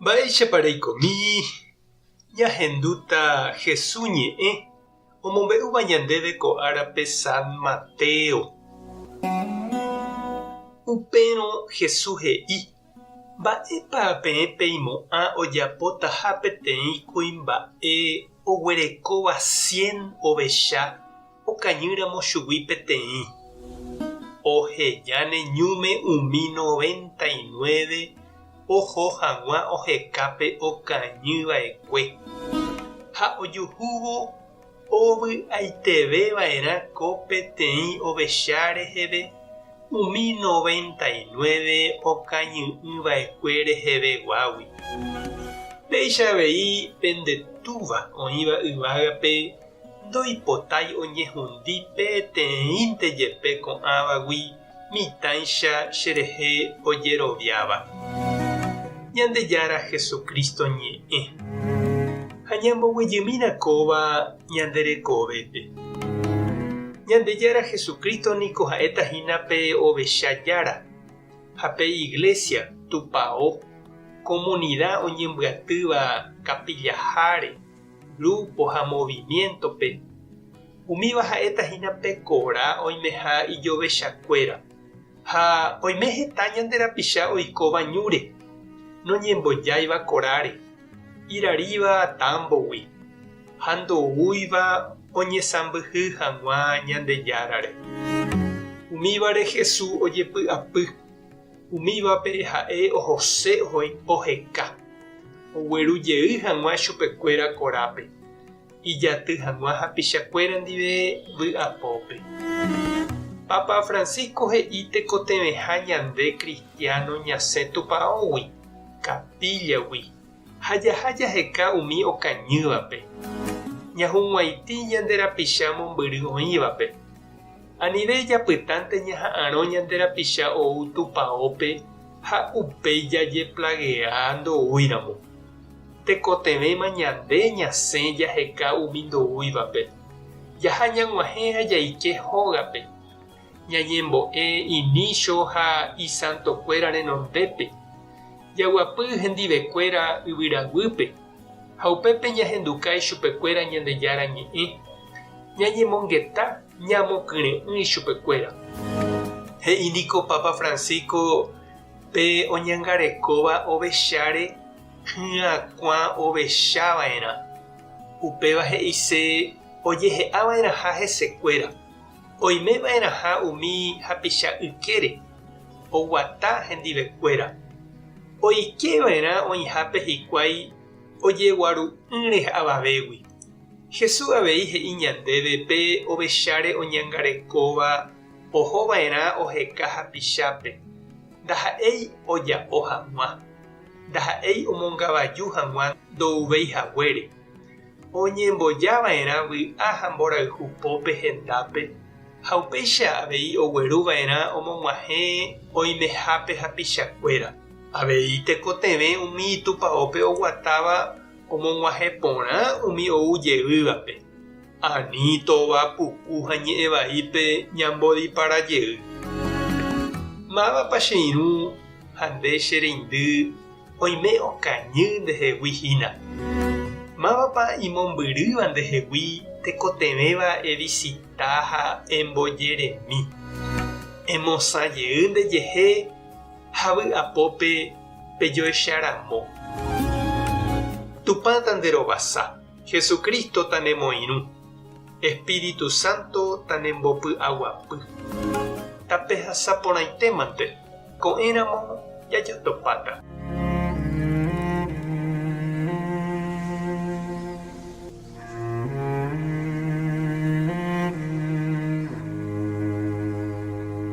Mba'éicha reikomi ñahenduta Jesús ñe'ẽ omombe'úva ñandéve ko árape San Mateo. Upérõ Jesús he'i: mba'épa peẽ peimo'ã ojapóta ha peteĩkuri mba'e oguerekóva 100 ovecha okañýramo chugui peteĩ. Ohejáne ñúme umi 99 oho hag̃ua ohekápe okañyva'ekue ha ojuhúvo ovy'aiteveva'erã ko peteĩ ovecha reheve umi 99 okañy'ỹva'ekue reheveguágui. Péicha avei pendetúva oĩva yvágape ndoipotái oñehundi peteĩnte jepe ko'ãvagui mitãicha cherehe ojeroviáva. Ñandejára Jesucristo ñe'ẽ ha ñamboguejymírakóva ñanderekovépe. Ñandejára Jesucristo niko ha'etahína pe ovecha jára ha pe iglesia tupão comunidad oñembyatýva kapillaháre, grupo ha movimientope. Umíva ha'etahína pe korã oimeha ijovechakuéra ha oime heta ñanderapicha oikóva ñúre noñembojáiva koráre, iraríva támbogui ha ndoúiva oñesãmbyhy hag̃ua ñandejárare. Umívare Jesús ojepy'apy, umívape ha'e ohose oheka, oguerujey hag̃ua chupekuéra korápe, ijaty hag̃ua hapichakuéra ndive vy'apópe. Papa Francisco he'i tekotevẽha ñande cristiano ñasẽ tupãógui, kapillagui ha jaha jaheka umi okañývape. Ñahũg̃uaitĩ ñanderapicha mombyry oĩvape. Anive japytánte ñaha'ãrõ ñanderapicha ou tupãópe ha upéi jaje plagea ndoúiramo. Tekotevéma ñande ñasẽ jaheka umi ndoúivape. Jaha ñag̃uahẽ ha jaike hógape. Ñañembo'e inicio ha isantokuéra renondépe. Jaguapy hendivekuéra yvyraguýpe. Ha upépe ñahendukái chupekuéra Ñandejára ñe'ẽ. Ñañemongeta ñamokyre'ỹ chupekuéra. He'íniko Papa Francisco pe oñangarekóva ovecháre hyakuã ovechava'erã. Upéva he'ise ojehe'ava'erãha hesekuéra. Oimeva'erãha umi hapicha ykére oguata hendivekuéra. Oikeva'erã oĩhápe hikuái ojeguaru'ỹre avavégui. Jesús avei he'i ñandéve pe ovecháre oñangarekóva ohova'erã oheka hapichápe. Ndaha'éi oja'o hag̃ua, ndaha'éi omongavaju hag̃ua ndouveihaguére. Oñembojava'erã vy'a ha mborayhu pópe hendápe ha upéicha avei ogueruva'erã omog̃uahẽ oimehápe hapichakuéra. Avei tekotevẽ umi tupãópe oguatáva omog̃uahẽ porã umi oujeývape. Ani tóva puku ha ñe'ẽ vaípe ñambodiparajey. Mávapa che irũ ha nde che reindy oime okañy ndeheguyhína. Mávapa imombyrýva ndehegui tekotevéva evisita ha embojeremi. Emosãjey ndejehe ha vy'apópe pejoecharamo. Tupã tanderovasa, Jesucristo tanemoirũ, Espíritu Santo tanembopy'aguapy. Tape hasaporãitémante ko'ẽramo jajotopáta.